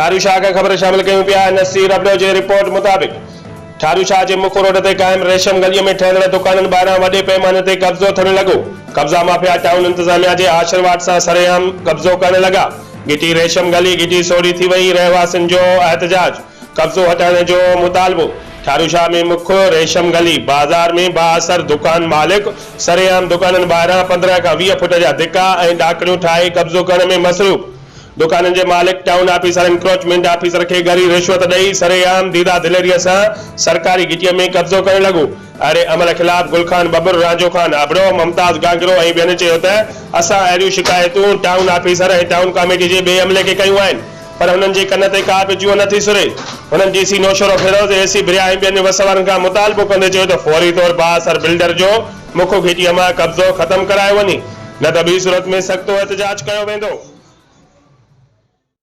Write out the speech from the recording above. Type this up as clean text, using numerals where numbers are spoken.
ठारूशाह का खबर शामिल कयूं पिया। नसीर अबड़ो जे रिपोर्ट मुताबिक ठारूशाह जे मुख रोड ते कायम रेशम गलीअ में ठहियल दुकाननि ॿाहिरां वॾे पैमाने ते कब्ज़ो थियण लॻो। कब्ज़ा माफ़िया टाउन इंतज़ामिया जे आशीर्वाद सां सरेआम कब्ज़ो करण लॻा। गिटी रेशम गली गिटी सोड़ी थी वई। रहवासियुनि जो एहतजाज, कब्ज़ो हटाइण जो मुतालबो। ठारूशाह में मुख रेशम गली बाज़ार में बाअसर दुकान मालिक सरेआम दुकाननि ॿाहिरां 15 खां 20 फुट जा धिका ऐं ॾाकणियूं ठाहे कब्ज़ो करण में मसरूफ़। दुकाननि जे मालिक टाउन ऑफिसर एनक्रोचमेंट ऑफिसर खे गरी रिश्वत ॾेई सरेआम दीदा दिलेरीअ सां सरकारी गिटीअ में कब्ज़ो करण लॻो। अहिड़े अमल ख़िलाफ़ गुलखान बबुर, राजो खान अबड़ो, मुमताज़ गांगरो ऐं ॿियनि चयो त असां अहिड़ियूं शिकायतूं टाउन ऑफिसर ऐं टाउन कमेटी जे ॿिए अमले खे कयूं आहिनि, पर हुननि जे कन ते का बि जूअ नथी सुरे। हुननि डीसी नौशरो फिरोज़, एसी बिरिया ऐं ॿियनि वसवारनि खां मुतालबो कंदे चयो त फौरी तौर बाअसर बिल्डर जो मुख घिटीअ मां कब्ज़ो ख़तमु करायो वञे, न त ॿी सूरत में सख़्तो एहतजाज कयो वेंदो।